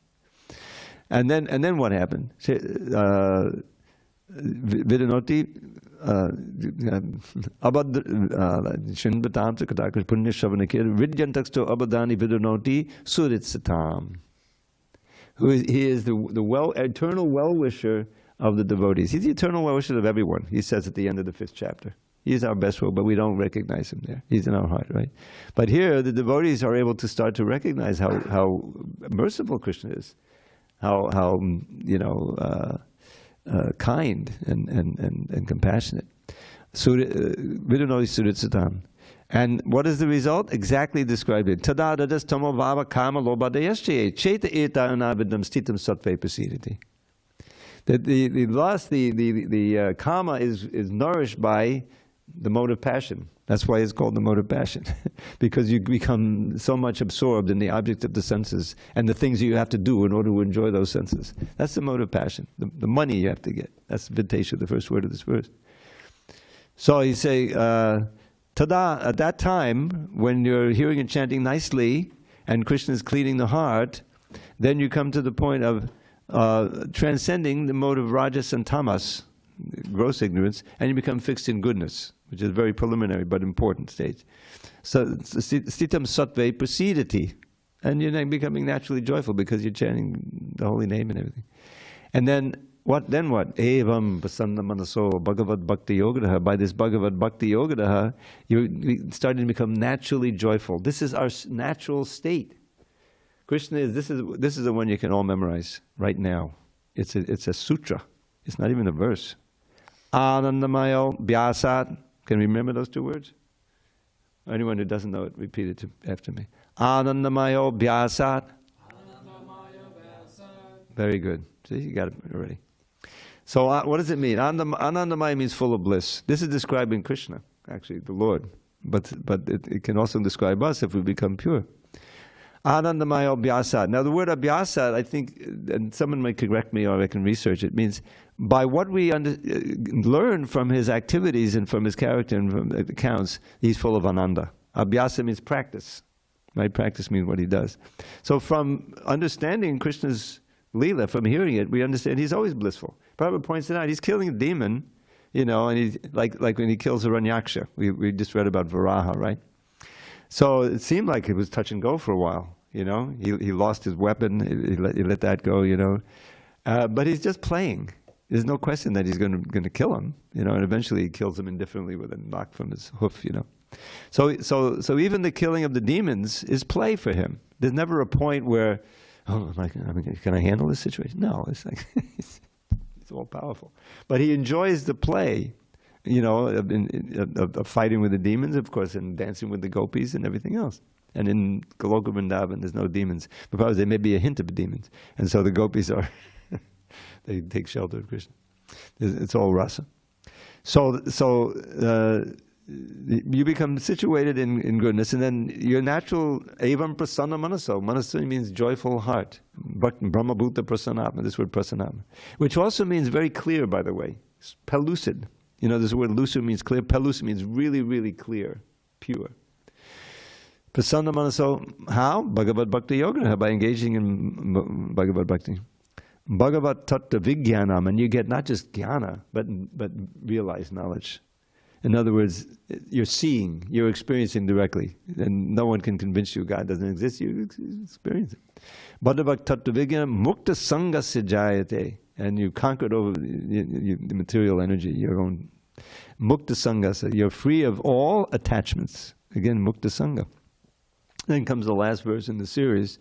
And then what happened? Vidanoti Shinbatam Sakatakas Punya Shavanakir Vidyantaksto Abadani Vidanoti Suritsatam. He is the eternal well-wisher of the devotees. He's the eternal well-wisher of everyone, he says at the end of the 5th chapter. He's our best world, but we don't recognize him there. He's in our heart, right? But here, the devotees are able to start to recognize how merciful Krishna is, how kind and compassionate. Vidunoti Suritsatam. And what is the result? Exactly described it. Tadadadas tamo vava kama lobadayasche cheta eta anavidam stitam sattve pasidati. That the lust, the kama is nourished by the mode of passion. That's why it's called the mode of passion. Because you become so much absorbed in the object of the senses and the things that you have to do in order to enjoy those senses. That's the mode of passion. The money you have to get. That's Videsha, the first word of this verse. So you say, tada, at that time, when you're hearing and chanting nicely, and Krishna is cleaning the heart, then you come to the point of transcending the mode of rajas and tamas, gross ignorance, and you become fixed in goodness, which is a very preliminary but important stage. So, stitam sattve prasidati, and you're becoming naturally joyful because you're chanting the holy name and everything. And then what? Evam prasanna manaso Bhagavad Bhakti Yogadaha. By this Bhagavad Bhakti Yogadaha, you're starting to become naturally joyful. This is our natural state. Krishna is this is the one you can all memorize right now. It's a sutra. It's not even a verse. Anandamayo Vyasat. Can you remember those two words? Anyone who doesn't know it, repeat it after me. Anandamayo Vyasat. Very good. See, you got it already. So what does it mean? Anandamaya means full of bliss. This is describing Krishna, actually, the Lord. But it can also describe us if we become pure. Anandamaya Abhyasat. Now the word Abhyasat, I think, and someone might correct me or I can research it, means by what we learn from his activities and from his character and from accounts, he's full of ananda. Abhyasa means practice. Right? Practice means what he does. So from understanding Krishna's Leela, from hearing it, we understand he's always blissful. Prabhupada points it out, he's killing a demon, and he's like when he kills Hiranyaksha. We just read about Varaha, right? So it seemed like it was touch and go for a while, He lost his weapon, he let that go, But he's just playing. There's no question that he's going to kill him, and eventually he kills him indifferently with a knock from his hoof, So even the killing of the demons is play for him. There's never a point where, can I handle this situation? No, it's like, it's all powerful. But he enjoys the play, of fighting with the demons, of course, and dancing with the gopis and everything else. And in Goloka Vrindavan, there's no demons. But probably there may be a hint of demons. And so the gopis they take shelter of Krishna. It's all rasa. So you become situated in goodness, and then your natural evam prasanna manaso. Manaso means joyful heart. Brahma bhuta prasannatma, this word prasannatma. Which also means very clear, by the way. Pellucid. This word lucid means clear. Pellucid means really, really clear, pure. Prasanna manaso, how? Bhagavad Bhakti Yoga, by engaging in Bhagavad Bhakti. Bhagavad tattva vijnanam, and you get not just jnana, but realized knowledge. In other words, you're seeing, you're experiencing directly, and no one can convince you God doesn't exist. You experience it. Badabhak tattva vigna mukta sanga sijayate. And you conquered over the material energy, your own mukta sangha. You're free of all attachments. Again, mukta sangha. Then comes the last verse in the series.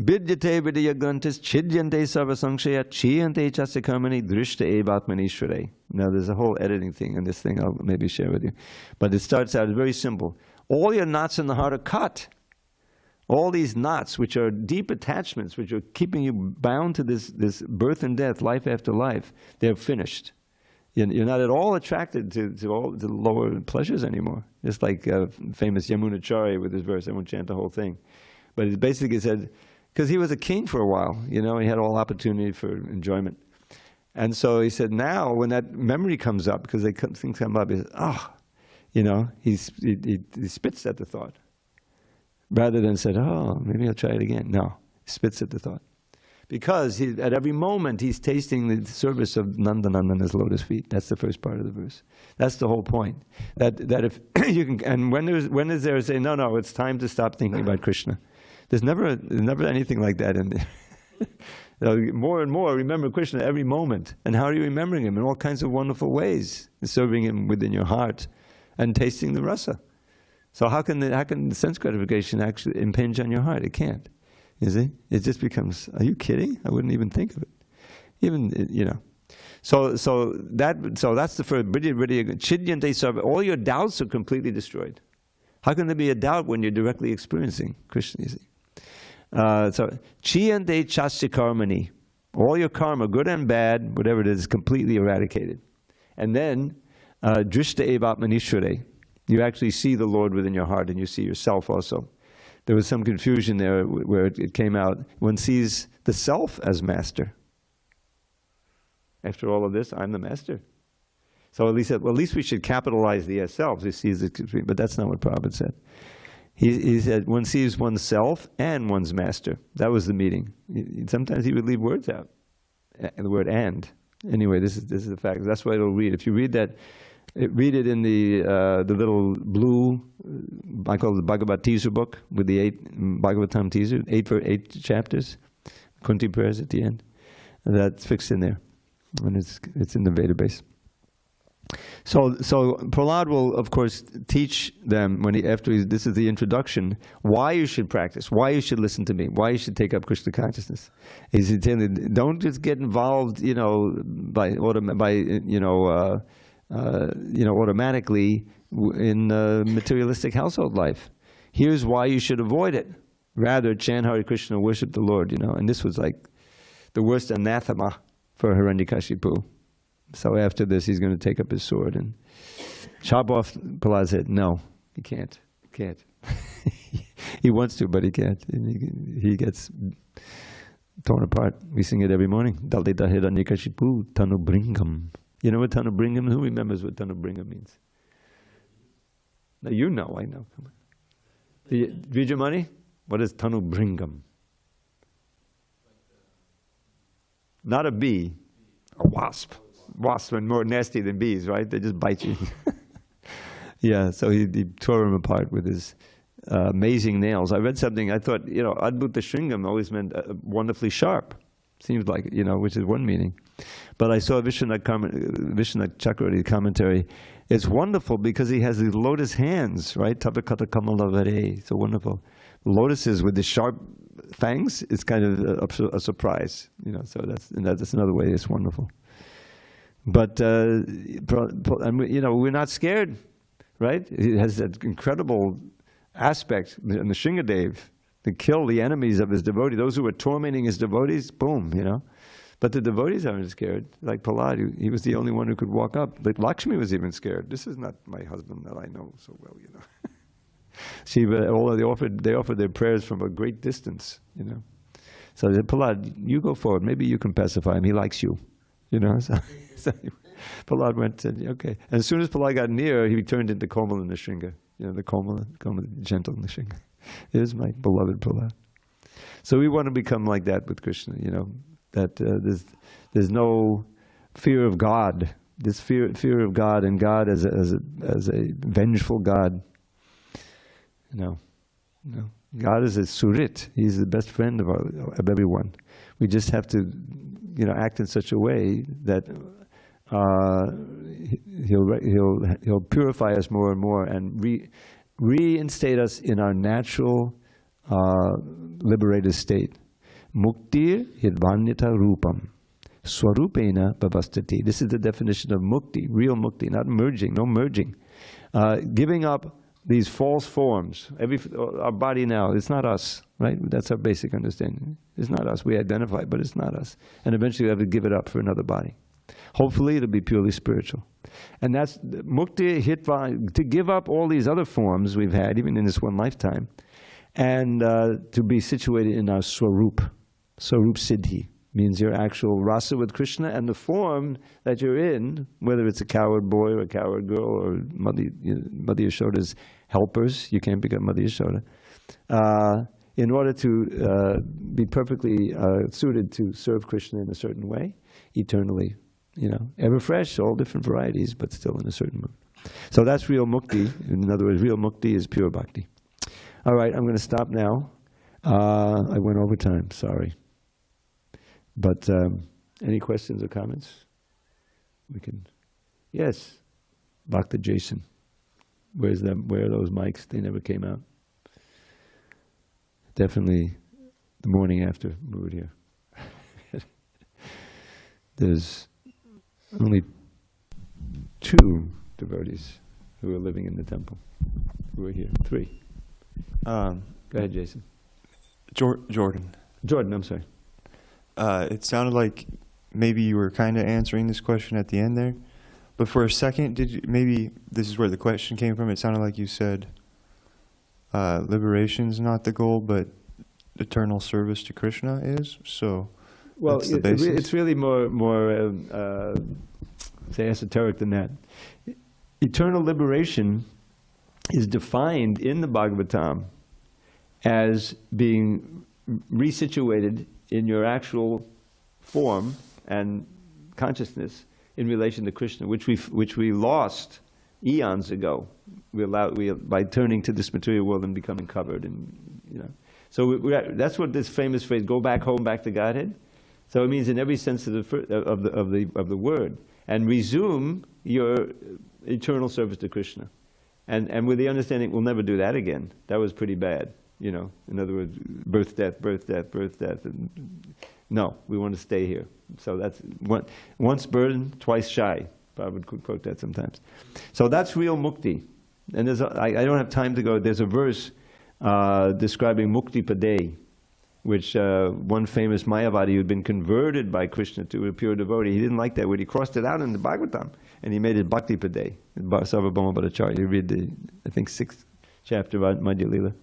Vidyate vidyagantis chidyante sarvasankshaya chiyante chasakamani drishta evatmanishvare. Now there's a whole editing thing in this thing I'll maybe share with you. But it starts out very simple. All your knots in the heart are cut. All these knots, which are deep attachments, which are keeping you bound to this birth and death, life after life, they're finished. You're not at all attracted to the lower pleasures anymore. Just like famous Yamunacharya with his verse. I won't chant the whole thing. But it basically said, because he was a king for a while, he had all opportunity for enjoyment. And so he said, now when that memory comes up, because things come up, he says, he spits at the thought. Rather than said, oh, maybe I'll try it again. No, he spits at the thought. Because at every moment he's tasting the service of Nandanandana's lotus feet. That's the first part of the verse. That's the whole point. That if you can, and when is there a say, no, it's time to stop thinking about Krishna. There's never anything like that in there. More and more remember Krishna every moment. And how are you remembering him? In all kinds of wonderful ways. Serving him within your heart and tasting the rasa. So how can the sense gratification actually impinge on your heart? It can't. You see? It just becomes, are you kidding? I wouldn't even think of it. So that's the first. Chidyante sarva. All your doubts are completely destroyed. How can there be a doubt when you're directly experiencing Krishna? You see? So chiyante chasya karmani. All your karma, good and bad, whatever it is completely eradicated. And then drishta evatmanishvare. You actually see the Lord within your heart, and you see yourself also. There was some confusion there where it came out. One sees the self as master. After all of this, I'm the master. So at least we should capitalize the selves. He sees it, but that's not what Prabhupada said. He said one sees oneself and one's master. That was the meaning. Sometimes he would leave words out, the word "and." Anyway, this is the fact. That's why it'll read. If you read that. Read it in the little blue, I call it the Bhagavad teaser book with the 8 Bhagavatam teaser, 8 chapters, Kunti prayers at the end. And that's fixed in there, and it's in the database. So Prahlad will of course teach them this is the introduction, why you should practice, why you should listen to me, why you should take up Krishna consciousness. He's telling you, don't just get involved, automatically in materialistic household life. Here's why you should avoid it. Rather, chant Hare Krishna, worship the Lord, And this was like the worst anathema for Hiranyakashipu. So after this, he's going to take up his sword and chop off. Prahlad said, no, he can't. He wants to, but he can't. And he gets torn apart. We sing it every morning. Dalita Hiranyakashipu Tanu Bringam. You know what Tanu Bringam? Who remembers what Tanu Bringam means? Now I know. Come on. Vijamani, what is Tanu Bringam? Not a bee, a wasp. Wasps are more nasty than bees, right? They just bite you. Yeah, so he tore him apart with his amazing nails. I read something, I thought, Adbhuta Shringam always meant wonderfully sharp. Seems like, which is one meaning. But I saw Vishwanath Chakravarti commentary. It's wonderful because he has these lotus hands, right? Tapakata Kamalavare. So wonderful. Lotuses with the sharp fangs, it's kind of a surprise. So that's another way it's wonderful. But, we're not scared, right? It has that incredible aspect in the Shringadev to kill the enemies of his devotee, those who were tormenting his devotees, boom, But the devotees aren't scared. Like Prahlad, he was the only one who could walk up. But Lakshmi was even scared. This is not my husband that I know so well, They offered their prayers from a great distance, So I said, Prahlad, you go forward. Maybe you can pacify him. He likes you, So Prahlad went and said, okay. And as soon as Prahlad got near, he turned into Komala Nrsinga. The Komala, gentle Nrsinga. It is my beloved Prahlad. So we want to become like that with Krishna, that there's no fear of God. This fear of God and God as a vengeful God. No. God is a surit. He's the best friend of everyone. We just have to, act in such a way that he'll purify us more and more and reinstate us in our natural liberated state. Muktir hidvanyata rupam swarupena bhavastati. This is the definition of mukti, real mukti, not merging, no merging. Giving up these false forms. Our body now, it's not us, right? That's our basic understanding. It's not us. We identify, but it's not us. And eventually we have to give it up for another body. Hopefully it'll be purely spiritual. And that's mukti hitva, to give up all these other forms we've had, even in this one lifetime, and to be situated in our swarup. Swarup siddhi means your actual rasa with Krishna, and the form that you're in, whether it's a coward boy or a coward girl or Mother Yashoda's helpers, you can't become Mother Yashoda, in order to be perfectly suited to serve Krishna in a certain way, eternally, ever fresh, all different varieties, but still in a certain mood. So that's real mukti. In other words, real mukti is pure bhakti. All right, I'm going to stop now. I went over time, sorry. But any questions or comments? We can. Yes, Bhakta Jason. Where's them? Where are those mics? They never came out. Definitely the morning after mood here. There's only 2 devotees who are living in the temple who are here. 3. Go ahead, Jason. Jordan, I'm sorry. it sounded like maybe you were kind of answering this question at the end there, but for a second, maybe this is where the question came from. It sounded like you said liberation's not the goal, but eternal service to Krishna is. So, well, that's the basis. It's really more say esoteric than that. Eternal liberation is defined in the Bhagavatam as being resituated in your actual form and consciousness in relation to Krishna, which we lost eons ago. By turning to this material world and becoming covered, and So that's what this famous phrase, "Go back home, back to Godhead." So it means in every sense of the word, and resume your eternal service to Krishna, and with the understanding we'll never do that again. That was pretty bad. In other words, birth, death, birth, death, birth, death. No, we want to stay here. So that's once burdened, twice shy. Prabhupada could quote that sometimes. So that's real mukti. And I don't have time to go. There's a verse describing mukti padé, which one famous Mayavadi who'd been converted by Krishna to a pure devotee, he didn't like that word. He crossed it out in the Bhagavatam, and he made it bhakti padé. Sarvabhauma Bhattacharya. You read the, I think, 6th chapter of Madhya Lila.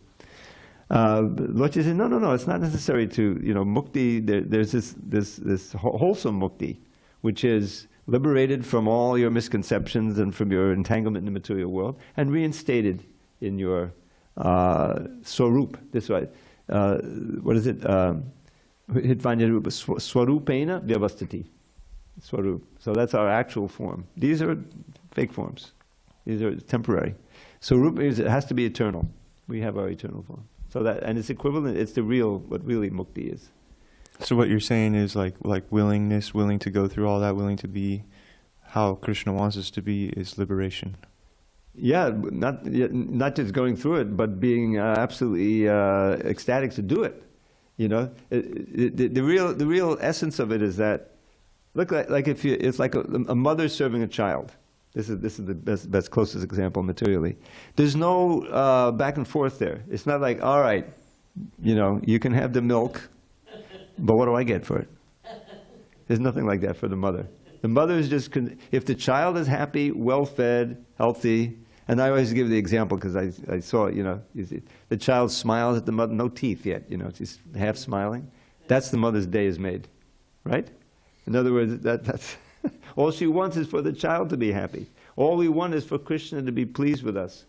Lochi said, no, it's not necessary to, mukti, there's this wholesome mukti, which is liberated from all your misconceptions and from your entanglement in the material world, and reinstated in your swarup, this way. What is it? Swarupena vyavastati. Swarup. So that's our actual form. These are fake forms. These are temporary. Swarup it has to be eternal. We have our eternal form. So that, and it's equivalent, it's what really mukti is. So what you're saying is like willingness, willing to go through all that, willing to be how Krishna wants us to be is liberation. Yeah, not just going through it, but being absolutely ecstatic to do it. The real essence of it is that, look, like it's like a mother serving a child. This is the best closest example materially. There's no back and forth there. It's not like, all right, you can have the milk, but what do I get for it? There's nothing like that for the mother. The mother is just, if the child is happy, well-fed, healthy, and I always give the example because I saw it, the child smiles at the mother, no teeth yet, she's half smiling. That's the mother's day is made, right? In other words, that's all she wants is for the child to be happy. All we want is for Krishna to be pleased with us.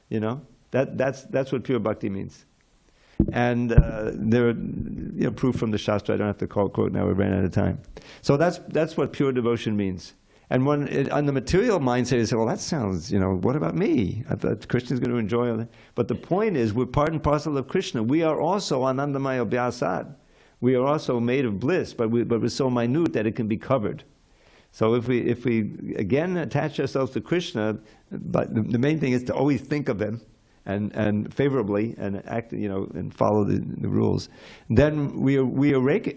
That's what pure bhakti means. And there are proof from the Shastra. I don't have to quote now. We ran out of time. So that's what pure devotion means. And on the material mindset, you say, well, that sounds, what about me? I thought Krishna's going to enjoy all that. But the point is, we're part and parcel of Krishna. We are also Anandamaya Vyasad. We are also made of bliss, but we're so minute that it can be covered. So if we again attach ourselves to Krishna, but the main thing is to always think of him and favorably and act, and follow the rules. Then we reawaken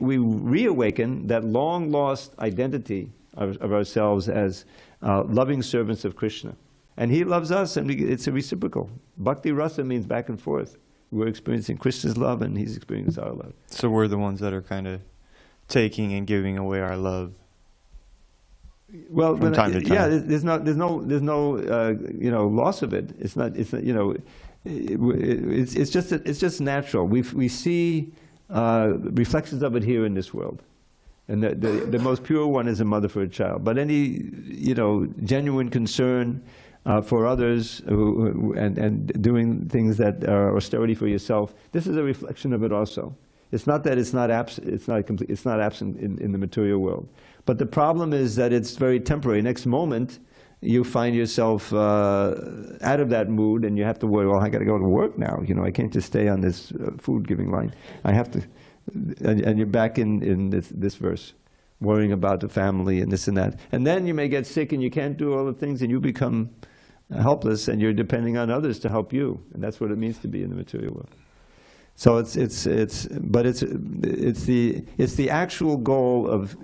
that long lost identity of ourselves as loving servants of Krishna, and he loves us, and it's a reciprocal. Bhakti rasa means back and forth. We're experiencing Krishna's love, and he's experiencing our love. So we're the ones that are kind of taking and giving away our love. Well, from time to time. Yeah, there's no loss of it. It's just natural. We see reflections of it here in this world, and the most pure one is a mother for a child. But any genuine concern for others and doing things that are austerity for yourself, this is a reflection of it also. It's not that it's not absent. It's not absent in the material world. But the problem is that it's very temporary. Next moment, you find yourself out of that mood, and you have to worry. Well, I got to go to work now. I can't just stay on this food giving line. I have to, and you're back in this verse, worrying about the family and this and that. And then you may get sick, and you can't do all the things, and you become helpless, and you're depending on others to help you. And that's what it means to be in the material world. So it's the actual goal of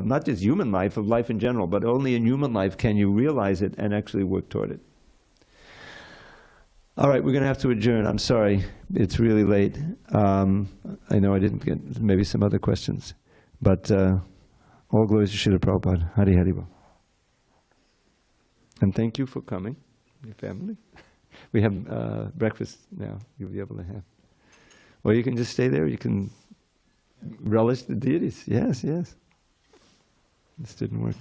not just human life, of life in general, but only in human life can you realize it and actually work toward it. All right, we're going to have to adjourn. I'm sorry, it's really late. I know I didn't get maybe some other questions, but all glories to Srila Prabhupada. Hari Hari Bol. And thank you for coming, your family. We have breakfast now. You'll be able to have. Or you can just stay there. You can relish the deities. Yes, yes. This didn't work.